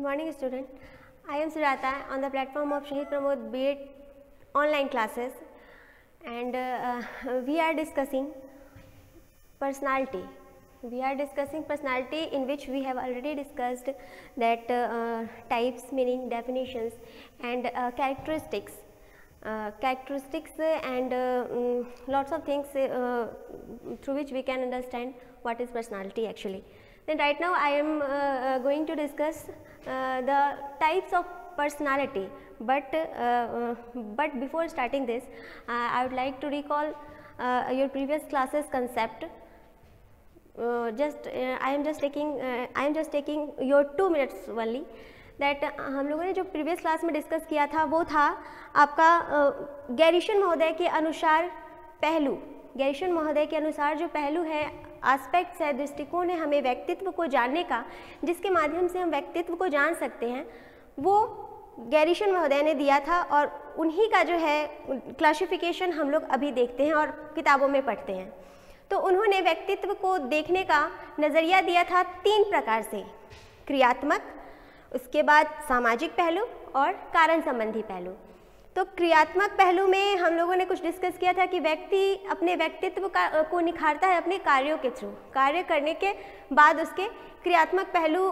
morning student. I am Sujata on the platform of Shahid Pramod B.Ed online classes, and we are discussing personality. We are discussing personality, in which we have already discussed that types, meaning, definitions, and characteristics and lots of things through which we can understand what is personality actually. Then right now I am going to discuss the types of personality, but before starting this I would like to recall your previous classes concept. I am just taking your 2 minutes only. That हम लोगों ने जो previous class में discuss किया था वो था आपका गैरीशन महोदय के अनुसार पहलू। गैरीशन महोदय के अनुसार जो पहलू है, एस्पेक्ट्स है, दृष्टिकोण है हमें व्यक्तित्व को जानने का, जिसके माध्यम से हम व्यक्तित्व को जान सकते हैं, वो गैरीशन महोदय ने दिया था और उन्हीं का जो है क्लासिफिकेशन हम लोग अभी देखते हैं और किताबों में पढ़ते हैं। तो उन्होंने व्यक्तित्व को देखने का नज़रिया दिया था 3 प्रकार से, क्रियात्मक, उसके बाद सामाजिक पहलू और कारण संबंधी पहलू। तो क्रियात्मक पहलू में हम लोगों ने कुछ डिस्कस किया था कि व्यक्ति अपने व्यक्तित्व को निखारता है अपने कार्यों के थ्रू, कार्य करने के बाद उसके क्रियात्मक पहलू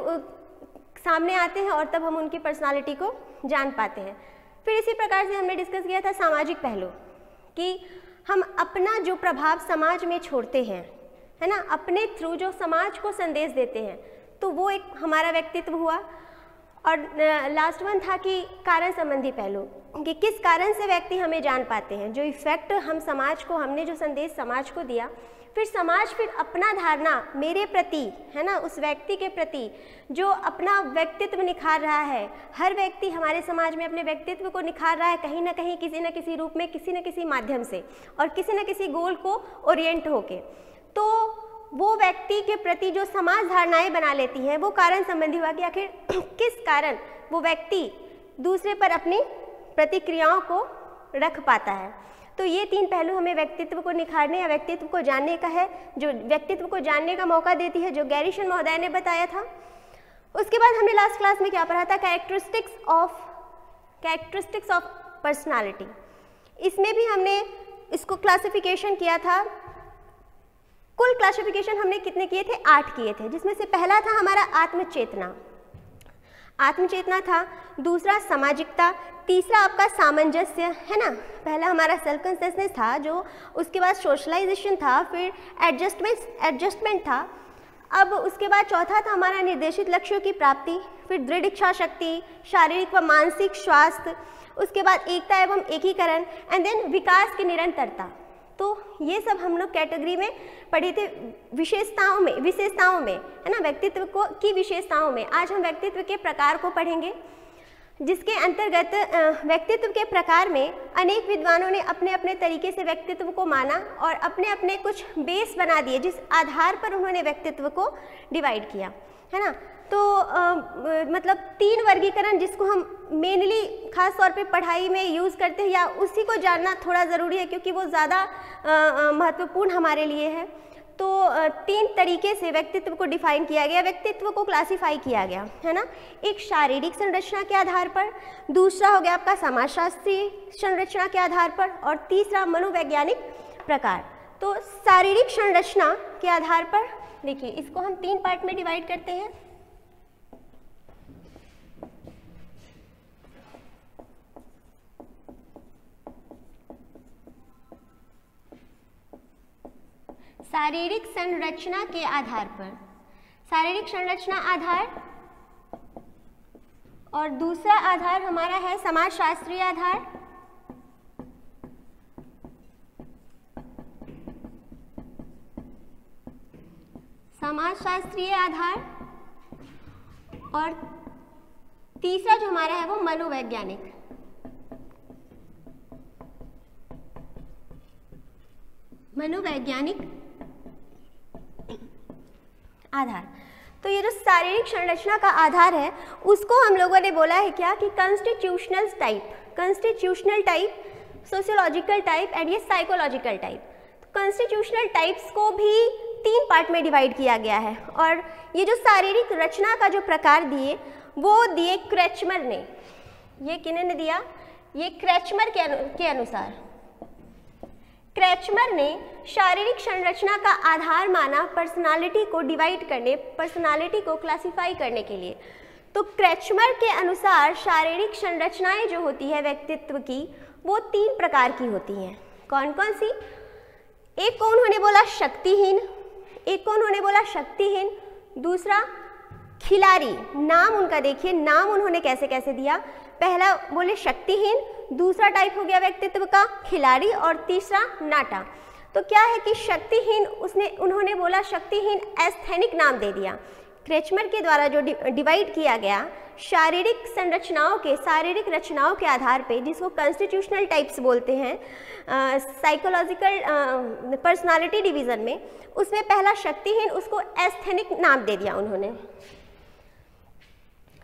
सामने आते हैं और तब हम उनकी पर्सनालिटी को जान पाते हैं। फिर इसी प्रकार से हमने डिस्कस किया था सामाजिक पहलू, कि हम अपना जो प्रभाव समाज में छोड़ते हैं, है ना, अपने थ्रू जो समाज को संदेश देते हैं, तो वो एक हमारा व्यक्तित्व हुआ। और लास्ट वन था कि कारण संबंधी पहलू, कि किस कारण से व्यक्ति हमें जान पाते हैं, जो इफ़ेक्ट हम समाज को, हमने जो संदेश समाज को दिया, फिर समाज फिर अपना धारणा मेरे प्रति, है ना, उस व्यक्ति के प्रति जो अपना व्यक्तित्व निखार रहा है। हर व्यक्ति हमारे समाज में अपने व्यक्तित्व को निखार रहा है कहीं ना कहीं, किसी न किसी रूप में, किसी न किसी माध्यम से, और किसी न किसी गोल को ओरिएंट होके। तो वो व्यक्ति के प्रति जो समाज धारणाएं बना लेती हैं, वो कारण संबंधी हुआ कि आखिर किस कारण वो व्यक्ति दूसरे पर अपनी प्रतिक्रियाओं को रख पाता है। तो ये 3 पहलू हमें व्यक्तित्व को निखारने या व्यक्तित्व को जानने का है, जो व्यक्तित्व को जानने का मौका देती है, जो गैरीशन महोदय ने बताया था। उसके बाद हमने लास्ट क्लास में क्या पढ़ा था, कैरेक्टरिस्टिक्स ऑफ पर्सनालिटी। इसमें भी हमने इसको क्लासिफिकेशन किया था। कुल क्लासिफिकेशन हमने कितने किए थे, 8 किए थे, जिसमें से पहला था हमारा आत्मचेतना था, दूसरा सामाजिकता, तीसरा आपका सामंजस्य, है ना, पहला हमारा सेल्फ कॉन्शियसनेस था, जो उसके बाद सोशलाइजेशन था, फिर एडजस्टमेंट था। अब उसके बाद चौथा था हमारा निर्देशित लक्ष्यों की प्राप्ति, फिर दृढ़ इच्छा शक्ति, शारीरिक व मानसिक स्वास्थ्य, उसके बाद एकता एवं एकीकरण, एंड देन विकास की निरंतरता। तो ये सब हम लोग कैटेगरी में पढ़े थे, विशेषताओं में, है ना, व्यक्तित्व की विशेषताओं में। आज हम व्यक्तित्व के प्रकार को पढ़ेंगे, जिसके अंतर्गत व्यक्तित्व के प्रकार में अनेक विद्वानों ने अपने अपने तरीके से व्यक्तित्व को माना और अपने अपने कुछ बेस बना दिए, जिस आधार पर उन्होंने व्यक्तित्व को डिवाइड किया, है ना। तो मतलब 3 वर्गीकरण जिसको हम मेनली खास तौर पे पढ़ाई में यूज़ करते हैं, या उसी को जानना थोड़ा ज़रूरी है क्योंकि वो ज़्यादा महत्वपूर्ण हमारे लिए है। तो 3 तरीके से व्यक्तित्व को डिफाइन किया गया, व्यक्तित्व को क्लासीफाई किया गया, है ना। एक शारीरिक संरचना के आधार पर, दूसरा हो गया आपका समाजशास्त्रीय संरचना के आधार पर, और तीसरा मनोवैज्ञानिक प्रकार। तो शारीरिक संरचना के आधार पर देखिए, इसको हम 3 पार्ट में डिवाइड करते हैं। शारीरिक संरचना के आधार पर, शारीरिक संरचना आधार, और दूसरा आधार हमारा है समाजशास्त्रीय आधार, समाजशास्त्रीय आधार, और तीसरा जो हमारा है वो मनोवैज्ञानिक आधार। तो ये जो शारीरिक संरचना का आधार है, उसको हम लोगों ने बोला है क्या, कि constitutional type, sociological type and ये साइकोलॉजिकल टाइप। कॉन्स्टिट्यूशनल टाइप्स को भी 3 पार्ट में डिवाइड किया गया है, और ये जो शारीरिक रचना का जो प्रकार दिए वो दिए क्रेचमर ने। ये किन्होंने दिया? ये क्रेचमर के अनुसार। क्रेचमर ने शारीरिक संरचना का आधार माना पर्सनालिटी को डिवाइड करने, पर्सनालिटी को क्लासिफाई करने के लिए। तो क्रेचमर के अनुसार शारीरिक संरचनाएं जो होती है व्यक्तित्व की, वो 3 प्रकार की होती हैं। कौन कौन सी? एक को उन्होंने बोला शक्तिहीन, एक को उन्होंने बोला शक्तिहीन, दूसरा खिलाड़ी। नाम उनका देखिए, नाम उन्होंने कैसे कैसे दिया। पहला बोले शक्तिहीन, दूसरा टाइप हो गया व्यक्तित्व का खिलाड़ी, और तीसरा नाटा। तो क्या है कि शक्तिहीन उन्होंने बोला शक्तिहीन एस्थेनिक नाम दे दिया। क्रेचमर के द्वारा जो डिवाइड किया गया शारीरिक संरचनाओं के, शारीरिक रचनाओं के आधार पे, जिसको कॉन्स्टिट्यूशनल टाइप्स बोलते हैं साइकोलॉजिकल पर्सनालिटी डिवीज़न में, उसमें पहला शक्तिहीन, उसको एस्थेनिक नाम दे दिया उन्होंने।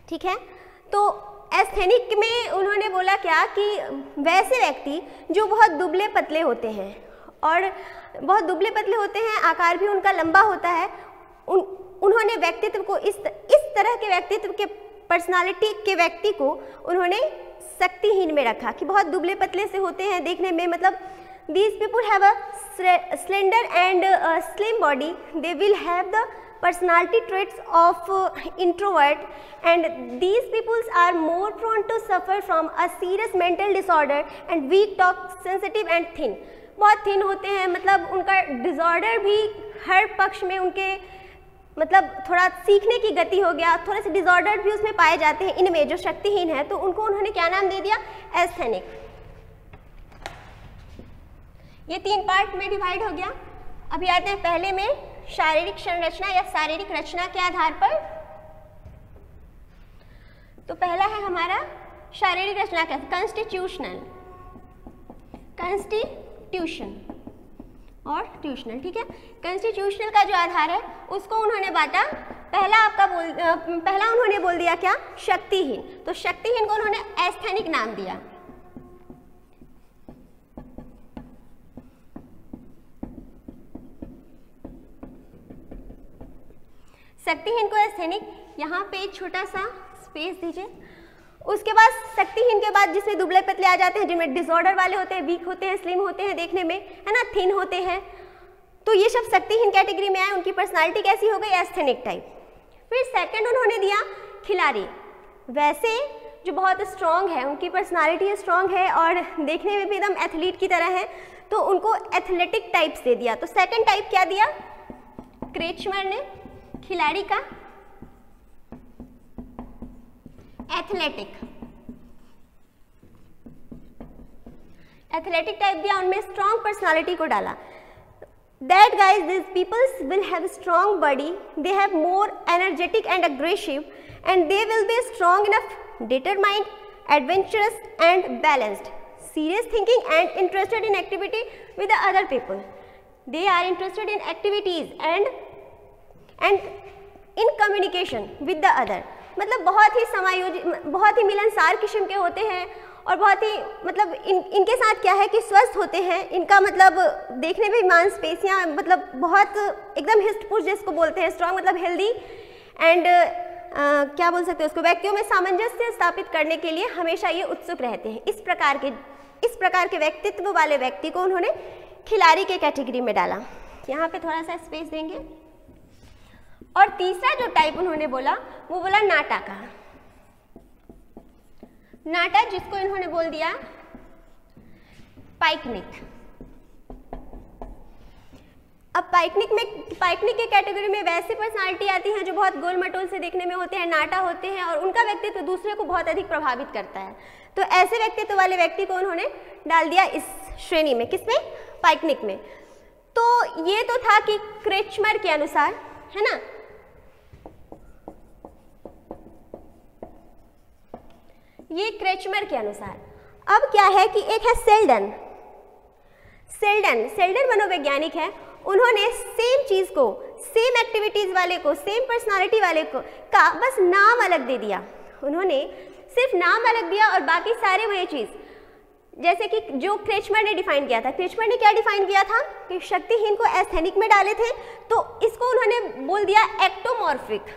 ठीक है, तो एस्थेनिक में उन्होंने बोला क्या कि वैसे व्यक्ति जो बहुत दुबले पतले होते हैं, और बहुत दुबले पतले होते हैं, आकार भी उनका लंबा होता है, उन्होंने व्यक्तित्व को इस तरह के व्यक्तित्व के पर्सनालिटी के व्यक्ति को उन्होंने शक्तिहीन में रखा कि बहुत दुबले पतले से होते हैं देखने में, मतलब these people have a slender and slim body, they will have the personality traits of introvert, and these people are more prone to suffer from a serious mental disorder and weak talk, sensitive and thin। बहुत thin होते हैं, मतलब उनका disorder भी हर पक्ष में उनके, मतलब थोड़ा सीखने की गति हो गया, थोड़े से डिसऑर्डर भी उसमें पाए जाते हैं इनमें जो शक्तिहीन है। तो उनको उन्होंने क्या नाम दे दिया? एस्थेनिक। ये 3 पार्ट में डिवाइड हो गया। अभी आते हैं पहले में, शारीरिक संरचना या शारीरिक रचना के आधार पर। तो पहला है हमारा शारीरिक रचना का कॉन्स्टिट्यूशनल, कॉन्स्टिट्यूशन और ट्यूशनल। ठीक है, कॉन्स्टिट्यूशनल का जो आधार है उसको उन्होंने बांटा। पहला उन्होंने बोल दिया क्या? शक्तिहीन। तो शक्तिहीन को उन्होंने एस्थेनिक नाम दिया। शक्तिहीन को एस्थेनिक, यहाँ पे एक छोटा सा स्पेस दीजिए। उसके बाद शक्तिहीन के बाद जिसमें दुबले पतले आ जाते हैं, जिनमें डिसऑर्डर वाले होते हैं, वीक होते हैं, स्लिम होते हैं देखने में, है ना, थिन होते हैं, तो ये सब शक्तिहीन कैटेगरी में आए। उनकी पर्सनालिटी कैसी हो गई? Asthenic type. फिर सेकंड उन्होंने दिया खिलाड़ी। वैसे जो बहुत स्ट्रांग है, उनकी पर्सनालिटी स्ट्रांग है और देखने में भी एकदम एथलीट की तरह है, तो उनको एथलेटिक टाइप्स दे दिया। तो सेकंड टाइप क्या दिया क्रेचमर ने? खिलाड़ी का एथलेटिक, एथलेटिक टाइप दिया, उनमें स्ट्रांग पर्सनालिटी को डाला। That guys, these peoples will have a strong body, they have more energetic and aggressive, and they will be strong enough, determined, adventurous and balanced, serious thinking and interested in activity with the other people. They are interested in activities and in communication with the other। मतलब बहुत ही समायोजित, बहुत ही मिलनसार किस्म के होते हैं, और बहुत ही मतलब इनके साथ क्या है कि स्वस्थ होते हैं। इनका मतलब देखने में मांसपेशियाँ मतलब बहुत एकदम हिस्ट पुष्ट जिसको बोलते हैं, स्ट्रांग मतलब हेल्दी, एंड क्या बोल सकते हैं उसको, व्यक्तियों में सामंजस्य स्थापित करने के लिए हमेशा ये उत्सुक रहते हैं। इस प्रकार के व्यक्तित्व वाले व्यक्ति को उन्होंने खिलाड़ी के कैटेगरी में डाला। यहाँ पे थोड़ा सा स्पेस देंगे। और तीसरा जो टाइप उन्होंने बोला वो बोला नाटा का। नाटा जिसको इन्होंने बोल दिया पाइकनिक। अब पाइकनिक के कैटेगरी में वैसे पर्सनालिटी आती हैं जो बहुत गोल मटोल से देखने में होते हैं, नाटा होते हैं, और उनका व्यक्तित्व दूसरे को बहुत अधिक प्रभावित करता है। तो ऐसे व्यक्तित्व वाले व्यक्ति को उन्होंने डाल दिया इस श्रेणी में। किसमें? पाइकनिक में। तो ये तो था कि क्रेचमर के अनुसार, है ना। ये क्रेचमर के अनुसार। अब क्या है कि एक है सेल्डन मनोवैज्ञानिक है। उन्होंने सेम चीज को, सेम एक्टिविटीज वाले को, सेम पर्सनालिटी वाले को का बस नाम अलग दे दिया। उन्होंने सिर्फ नाम अलग दिया और बाकी सारे वही चीज, जैसे कि जो क्रेचमर ने डिफाइन किया था। क्रेचमर ने क्या डिफाइन किया था कि शक्तिहीन को एस्थेनिक में डाले थे, तो इसको उन्होंने बोल दिया एक्टोमॉर्फिक।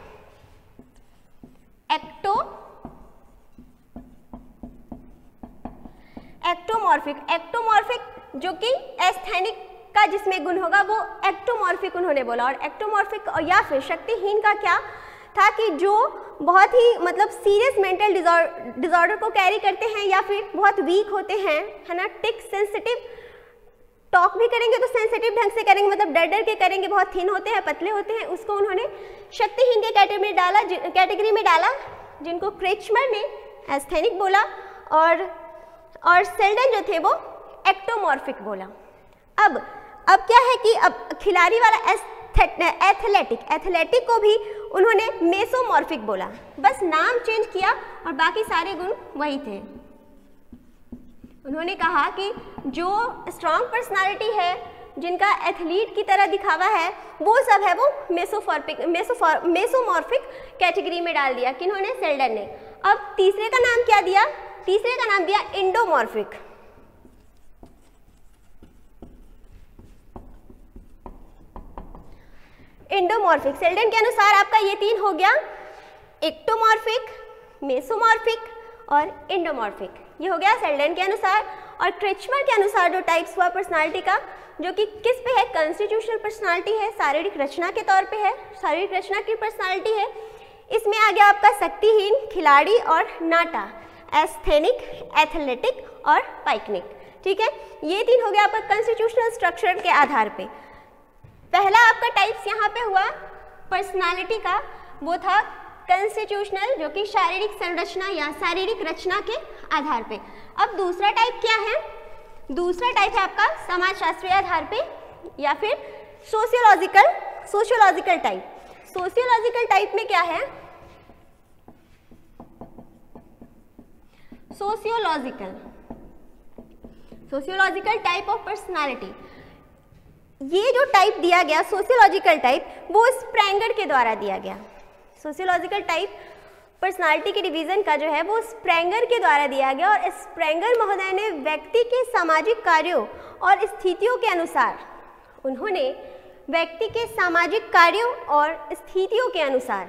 एक्टोमॉर्फिक जो कि एस्थेनिक का जिसमें गुण होगा वो एक्टोमॉर्फिक उन्होंने बोला। और एक्टोमॉर्फिक या फिर शक्तिहीन का क्या था कि जो बहुत ही मतलब सीरियस मेंटल डिसऑर्डर को कैरी करते हैं या फिर बहुत वीक होते हैं, है ना, टिक सेंसिटिव, टॉक भी करेंगे तो सेंसिटिव ढंग से करेंगे, मतलब डर डर के करेंगे, बहुत थिन होते हैं, पतले होते हैं, उसको उन्होंने शक्तिहीन के कैटेगरी में डाला, जिनको क्रेचमर ने एस्थेनिक बोला और सेल्डन जो थे वो एक्टोमॉर्फिक बोला। अब क्या है कि अब खिलाड़ी वाला एथलेटिक को भी उन्होंने मेसोमॉर्फिक बोला, बस नाम चेंज किया और बाकी सारे गुण वही थे। उन्होंने कहा कि जो स्ट्रॉन्ग पर्सनालिटी है, जिनका एथलीट की तरह दिखावा है, वो सब है वो मेसोमॉर्फिक कैटेगरी में डाल दिया, किन्होंने, सेल्डन ने। अब तीसरे का नाम क्या दिया? तीसरे का नाम दिया इंडोमॉर्फिक। इंडोमॉर्फिक सेल्डन के अनुसार आपका ये तीन हो गया, एक्टोमॉर्फिक, मेसोमॉर्फिक और इंडोमॉर्फिक, ये हो गया सेल्डन के अनुसार। और क्रेचमर के अनुसार जो टाइप्स हुआ पर्सनालिटी का, जो कि किस पे है, कॉन्स्टिट्यूशनल पर्सनालिटी है, शारीरिक रचना के तौर पे है, शारीरिक रचना की पर्सनालिटी है। इसमें आ गया आपका शक्तिहीन, खिलाड़ी और नाटा, एस्थेनिक, एथलेटिक और पाइकनिक। ठीक है, ये तीन हो गया आपका कॉन्स्टिट्यूशनल स्ट्रक्चर के आधार पे। पहला आपका टाइप्स यहाँ पे हुआ पर्सनालिटी का, वो था कॉन्स्टिट्यूशनल, जो कि शारीरिक संरचना या शारीरिक रचना के आधार पे। अब दूसरा टाइप क्या है? दूसरा टाइप है आपका समाजशास्त्रीय आधार पे या फिर सोशियोलॉजिकल टाइप। सोशियोलॉजिकल टाइप में क्या है? सोशियोलॉजिकल टाइप ऑफ पर्सनालिटी, ये जो टाइप दिया गया सोशियोलॉजिकल टाइप, वो स्प्रेंगर के द्वारा दिया गया। सोशियोलॉजिकल टाइप पर्सनालिटी के डिवीजन का जो है वो स्प्रेंगर के द्वारा दिया गया, और स्प्रेंगर महोदय ने व्यक्ति के सामाजिक कार्यों और स्थितियों के अनुसार, उन्होंने व्यक्ति के सामाजिक कार्यों और स्थितियों के अनुसार,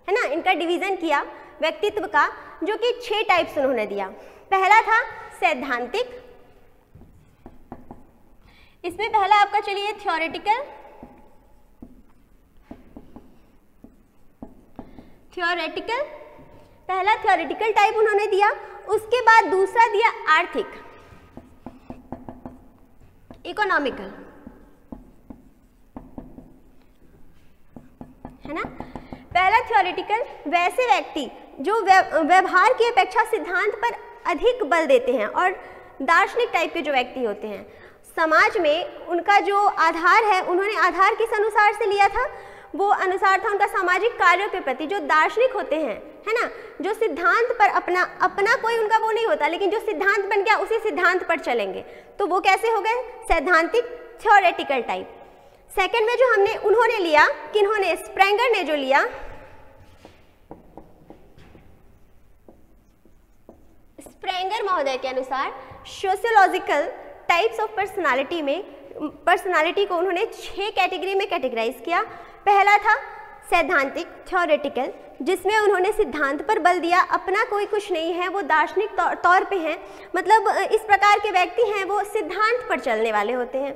है ना, इनका डिवीजन किया व्यक्तित्व का, जो कि 6 टाइप्स उन्होंने दिया। पहला था सैद्धांतिक, इसमें पहला आपका चलिए थ्योरेटिकल, पहला थ्योरेटिकल टाइप उन्होंने दिया। उसके बाद दूसरा दिया आर्थिक, इकोनॉमिकल, है ना। पहला थ्योरेटिकल, वैसे व्यक्ति जो व्यवहार की अपेक्षा सिद्धांत पर अधिक बल देते हैं और दार्शनिक टाइप के जो व्यक्ति होते हैं, समाज में उनका जो आधार है, उन्होंने आधार किस अनुसार से लिया था? वो अनुसार था उनका सामाजिक कार्यों के प्रति, जो दार्शनिक होते हैं, है ना, जो सिद्धांत पर अपना कोई उनका वो नहीं होता, लेकिन जो सिद्धांत बन गया उसी सिद्धांत पर चलेंगे, तो वो कैसे हो गए? सैद्धांतिक, थ्योरेटिकल टाइप। सेकंड में जो उन्होंने लिया, किन्होंने, स्प्रेंगर ने जो लिया, स्प्रेंगर महोदय के अनुसार सोशियोलॉजिकल टाइप्स ऑफ पर्सनालिटी में पर्सनालिटी को उन्होंने 6 कैटेगरी में कैटेगराइज किया। पहला था सैद्धांतिक, थ्योरेटिकल, जिसमें उन्होंने सिद्धांत पर बल दिया, अपना कोई कुछ नहीं है, वो दार्शनिक तौर पे हैं, मतलब इस प्रकार के व्यक्ति हैं, वो सिद्धांत पर चलने वाले होते हैं।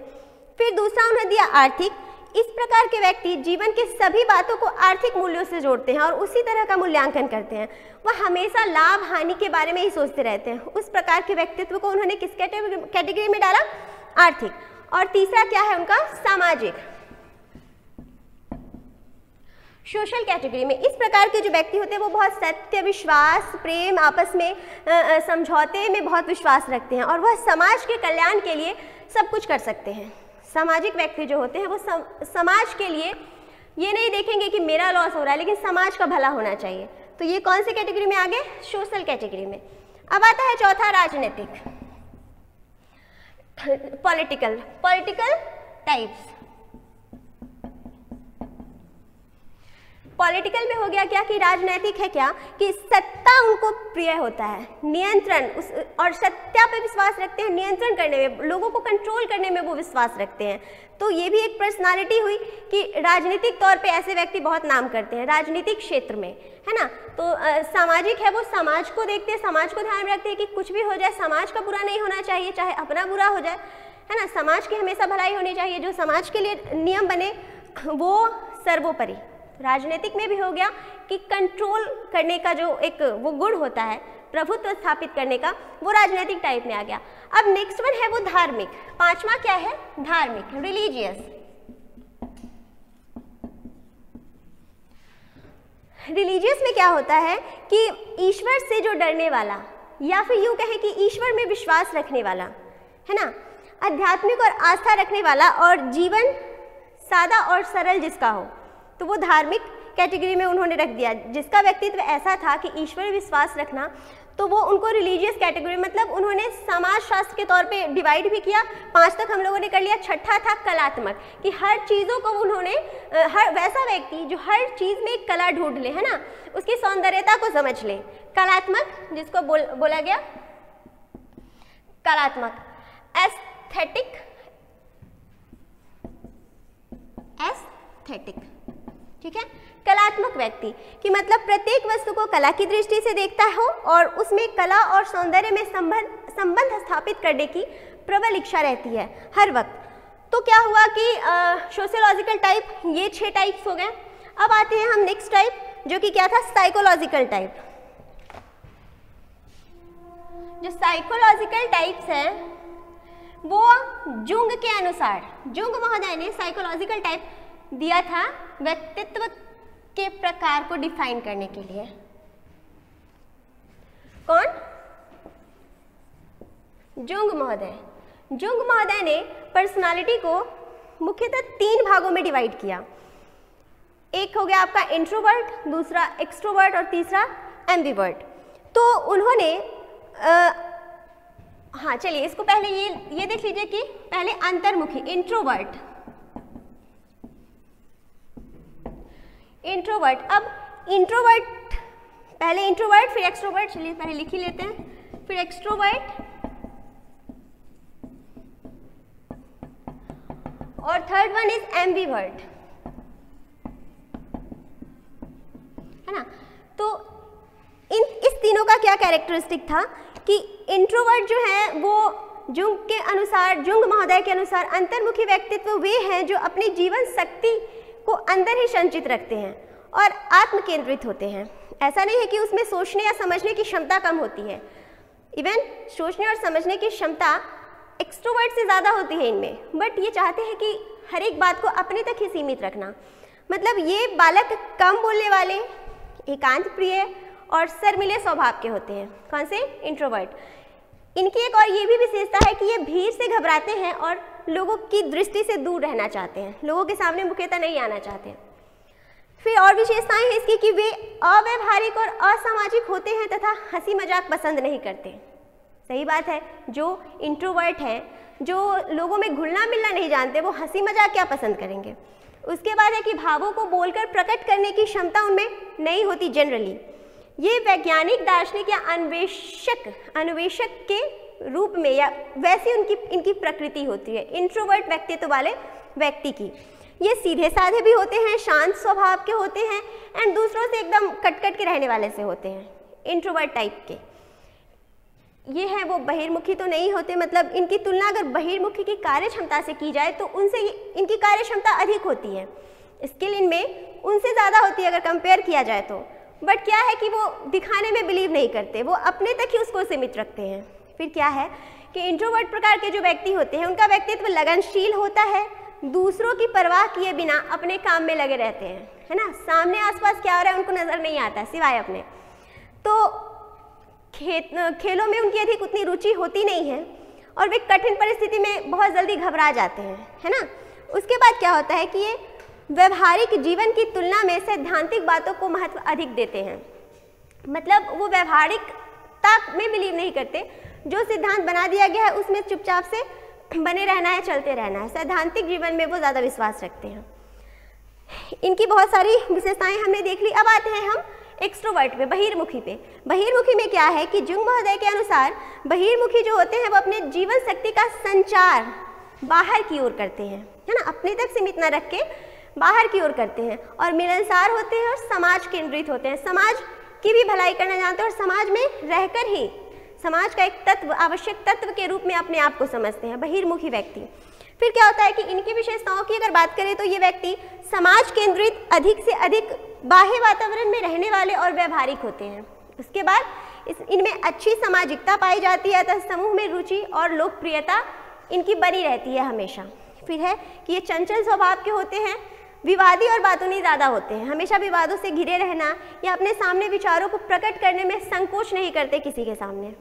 फिर दूसरा उन्होंने दिया आर्थिक, इस प्रकार के व्यक्ति जीवन के सभी बातों को आर्थिक मूल्यों से जोड़ते हैं और उसी तरह का मूल्यांकन करते हैं, वह हमेशा लाभ हानि के बारे में ही सोचते रहते हैं। उस प्रकार के व्यक्तित्व को उन्होंने किस कैटेगरी में डाला? आर्थिक। और तीसरा क्या है उनका? सामाजिक, सोशल कैटेगरी में। इस प्रकार के जो व्यक्ति होते हैं वो बहुत सत्य, विश्वास, प्रेम, आपस में समझौते में बहुत विश्वास रखते हैं और वह समाज के कल्याण के लिए सब कुछ कर सकते हैं। सामाजिक व्यक्ति जो होते हैं वो समाज के लिए ये नहीं देखेंगे कि मेरा लॉस हो रहा है, लेकिन समाज का भला होना चाहिए। तो ये कौन सी कैटेगरी में आ गए? सोशल कैटेगरी में। अब आता है चौथा राजनीतिक, पॉलिटिकल टाइप्स। पॉलिटिकल में हो गया क्या कि राजनैतिक है क्या कि सत्ता उनको प्रिय होता है, नियंत्रण और सत्ता पे विश्वास रखते हैं, नियंत्रण करने में, लोगों को कंट्रोल करने में वो विश्वास रखते हैं। तो ये भी एक पर्सनालिटी हुई कि राजनीतिक तौर पे ऐसे व्यक्ति बहुत नाम करते हैं राजनीतिक क्षेत्र में, है ना। तो सामाजिक है, वो समाज को देखते हैं, समाज को ध्यान में रखते हैं कि कुछ भी हो जाए समाज का बुरा नहीं होना चाहिए, चाहे अपना बुरा हो जाए, है ना। समाज की हमेशा भलाई होनी चाहिए, जो समाज के लिए नियम बने वो सर्वोपरि। राजनीतिक में भी हो गया कि कंट्रोल करने का जो एक वो गुण होता है, प्रभुत्व स्थापित करने का, वो राजनीतिक टाइप में आ गया। अब नेक्स्ट वन है वो धार्मिक। पांचवा क्या है? धार्मिक, रिलीजियस। रिलीजियस में क्या होता है कि ईश्वर से जो डरने वाला, या फिर यूं कहें कि ईश्वर में विश्वास रखने वाला, है ना, आध्यात्मिक और आस्था रखने वाला और जीवन सादा और सरल जिसका हो, तो वो धार्मिक कैटेगरी में उन्होंने रख दिया। जिसका व्यक्तित्व ऐसा था कि ईश्वर में विश्वास रखना, तो वो उनको रिलीजियस कैटेगरी, मतलब उन्होंने समाज शास्त्र के तौर पे डिवाइड भी किया। 5 तक हम लोगों ने कर लिया। छठा था कलात्मक, कि हर चीज़ों को उन्होंने, हर वैसा व्यक्ति जो हर चीज़ में एक कला ढूंढ ले, है ना, उसकी सौंदर्यता को समझ ले। कलात्मक जिसको बोला गया कलात्मक। एस्थेटिक, ठीक है, कलात्मक व्यक्ति कि मतलब प्रत्येक वस्तु को कला की दृष्टि से देखता हो और उसमें कला और सौंदर्य में संबंध स्थापित करने की प्रबल इच्छा रहती है हर वक्त। तो क्या हुआ कि सोशियोलॉजिकल टाइप, ये 6 टाइप्स हो गए। अब आते हैं हम नेक्स्ट टाइप, जो कि क्या था? Psychological type. जो साइकोलॉजिकल टाइप्स हैं वो जुंग के अनुसार, जुंग महोदय ने साइकोलॉजिकल टाइप दिया था व्यक्तित्व के प्रकार को डिफाइन करने के लिए। कौन? जुंग महोदय। जुंग महोदय ने पर्सनालिटी को मुख्यतः 3 भागों में डिवाइड किया। एक हो गया आपका इंट्रोवर्ट, दूसरा एक्सट्रोवर्ट और तीसरा एम्बिवर्ट। तो उन्होंने हाँ चलिए इसको पहले ये देख लीजिए कि पहले अंतर्मुखी इंट्रोवर्ट। अब इंट्रोवर्ट, पहले इंट्रोवर्ट फिर एक्सट्रोवर्ट, चलिए पहले लिख ही लेते हैं, फिर एक्सट्रोवर्ट और थर्ड वन इज एम्बिवर्ट, है ना। तो इस तीनों का क्या कैरेक्टरिस्टिक था कि इंट्रोवर्ट जो है वो जुंग के अनुसार, जुंग महोदय के अनुसार अंतर्मुखी व्यक्तित्व वे हैं जो अपनी जीवन शक्ति को अंदर ही संचित रखते हैं और आत्म केंद्रित होते हैं। ऐसा नहीं है कि उसमें सोचने या समझने की क्षमता कम होती है, इवन सोचने और समझने की क्षमता एक्सट्रोवर्ट से ज़्यादा होती है इनमें, बट ये चाहते हैं कि हर एक बात को अपने तक ही सीमित रखना। मतलब ये बालक कम बोलने वाले, एकांत प्रिय और शर्मीले स्वभाव के होते हैं। कौन से? इंट्रोवर्ट। इनकी एक और ये भी विशेषता है कि ये भीड़ से घबराते हैं और लोगों की दृष्टि से दूर रहना चाहते हैं, लोगों के सामने मुख्यतः नहीं आना चाहते। फिर और विशेषताएं हैं इसकी कि वे अव्यवहारिक और असामाजिक होते हैं तथा हंसी मजाक पसंद नहीं करते। सही बात है, जो इंट्रोवर्ट है, जो लोगों में घुलना मिलना नहीं जानते, वो हंसी मजाक क्या पसंद करेंगे। उसके बाद है कि भावों को बोलकर प्रकट करने की क्षमता उनमें नहीं होती जनरली। ये वैज्ञानिक, दार्शनिक या अन्वेषक के रूप में या वैसी इनकी प्रकृति होती है इंट्रोवर्ट व्यक्तित्व वाले व्यक्ति की। ये सीधे साधे भी होते हैं, शांत स्वभाव के होते हैं एंड दूसरों से एकदम कट के रहने वाले से होते हैं, इंट्रोवर्ट टाइप के। ये हैं वो बहिर्मुखी तो नहीं होते, मतलब इनकी तुलना अगर बहिर्मुखी की कार्य क्षमता से की जाए तो उनसे इनकी कार्य क्षमता अधिक होती है, स्किल इनमें उनसे ज़्यादा होती है अगर कंपेयर किया जाए तो। बट क्या है कि वो दिखाने में बिलीव नहीं करते, वो अपने तक ही उसको सीमित रखते हैं। फिर क्या है कि इंट्रोवर्ट प्रकार के जो व्यक्ति होते हैं उनका व्यक्तित्व लगनशील होता है, दूसरों की परवाह किए बिना अपने काम में लगे रहते हैं, है ना। सामने आसपास क्या हो रहा है उनको नज़र नहीं आता सिवाय अपने। तो खेलों में उनकी अधिक उतनी रुचि होती नहीं है और वे कठिन परिस्थिति में बहुत जल्दी घबरा जाते हैं, है ना। उसके बाद क्या होता है कि ये व्यवहारिक जीवन की तुलना में सैद्धांतिक बातों को महत्व अधिक देते हैं। मतलब वो व्यवहारिकता में बिलीव नहीं करते, जो सिद्धांत बना दिया गया है उसमें चुपचाप से बने रहना है, चलते रहना है। सैद्धांतिक जीवन में वो ज़्यादा विश्वास रखते हैं। इनकी बहुत सारी विशेषताएं हमने देख ली। अब आते हैं हम एक्सट्रोवर्ट पे, बहिर्मुखी पे। बहिर्मुखी में क्या है कि जुंग महोदय के अनुसार बहिर्मुखी जो होते हैं वो अपने जीवन शक्ति का संचार बाहर की ओर करते हैं, है ना, अपने तक सीमित न रख के बाहर की ओर करते हैं, और मिलनसार होते हैं और समाज केंद्रित होते हैं, समाज की भी भलाई करना जानते हैं और समाज में रहकर ही समाज का एक तत्व, आवश्यक तत्व के रूप में अपने आप को समझते हैं बहिर्मुखी व्यक्ति। फिर क्या होता है कि इनकी विशेषताओं की अगर बात करें तो ये व्यक्ति समाज केंद्रित, अधिक से अधिक बाह्य वातावरण में रहने वाले और व्यवहारिक होते हैं। उसके बाद इनमें अच्छी सामाजिकता पाई जाती है, अतः समूह में रुचि और लोकप्रियता इनकी बनी रहती है हमेशा। फिर है कि ये चंचल स्वभाव के होते हैं, विवादी और बातूनी ज़्यादा होते हैं, हमेशा विवादों से घिरे रहना या अपने सामने विचारों को प्रकट करने में संकोच नहीं करते किसी के सामने।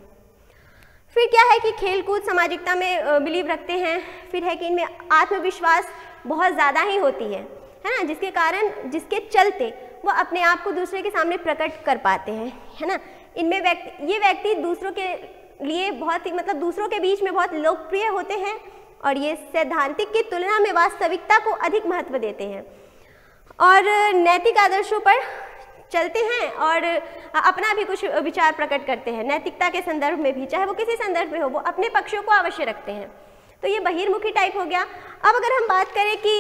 फिर क्या है कि खेलकूद सामाजिकता में बिलीव रखते हैं। फिर है कि इनमें आत्मविश्वास बहुत ज़्यादा ही होती है ना, जिसके कारण, जिसके चलते वो अपने आप को दूसरे के सामने प्रकट कर पाते हैं, है ना। इनमें ये व्यक्ति दूसरों के लिए बहुत ही, मतलब दूसरों के बीच में बहुत लोकप्रिय होते हैं और ये सैद्धांतिक की तुलना में वास्तविकता को अधिक महत्व देते हैं और नैतिक आदर्शों पर चलते हैं और अपना भी कुछ विचार प्रकट करते हैं नैतिकता के संदर्भ में भी, चाहे वो किसी संदर्भ में हो, वो अपने पक्षों को अवश्य रखते हैं। तो ये बहिर्मुखी टाइप हो गया। अब अगर हम बात करें कि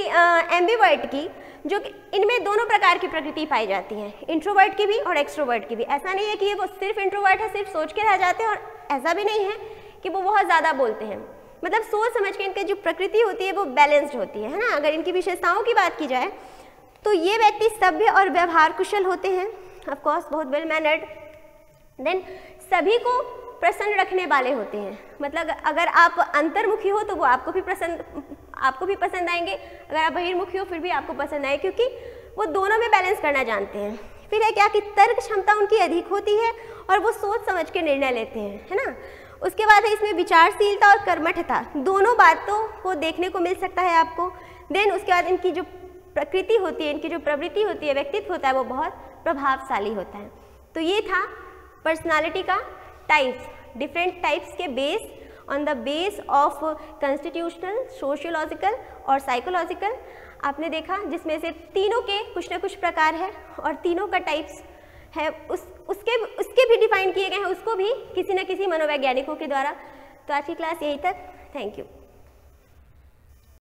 एम्बिवर्ट की, जो इनमें दोनों प्रकार की प्रकृति पाई जाती है, इंट्रोवर्ट की भी और एक्सट्रोवर्ट की भी। ऐसा नहीं है कि ये वो सिर्फ इंट्रोवर्ट है, सिर्फ सोच के रह जाते हैं, और ऐसा भी नहीं है कि वो बहुत ज़्यादा बोलते हैं, मतलब सोच समझ के इनकी जो प्रकृति होती है वो बैलेंस्ड होती है ना। अगर इनकी विशेषताओं की बात की जाए तो ये व्यक्ति सभ्य और व्यवहार कुशल होते हैं, ऑफ कोर्स बहुत वेल मैनर्ड। देन सभी को प्रसन्न रखने वाले होते हैं, मतलब अगर आप अंतर्मुखी हो तो वो आपको भी पसंद आएंगे, अगर आप बहिर्मुखी हो फिर भी आपको पसंद आए, क्योंकि वो दोनों में बैलेंस करना जानते हैं। फिर है क्या कि तर्क क्षमता उनकी अधिक होती है और वो सोच समझ के निर्णय लेते हैं, है ना। उसके बाद है इसमें विचारशीलता और कर्मठता, दोनों बातों को देखने को मिल सकता है आपको। देन उसके बाद इनकी जो प्रकृति होती है, इनकी जो प्रवृत्ति होती है, व्यक्तित्व होता है, वो बहुत प्रभावशाली होता है। तो ये था पर्सनालिटी का टाइप्स, डिफरेंट टाइप्स के base on the base of constitutional, sociological और साइकोलॉजिकल। आपने देखा जिसमें से तीनों के कुछ ना कुछ प्रकार है और तीनों का टाइप्स है, उसके भी डिफाइन किए गए हैं, उसको भी किसी न किसी मनोवैज्ञानिकों के द्वारा। तो आज की क्लास यहीं तक, थैंक यू।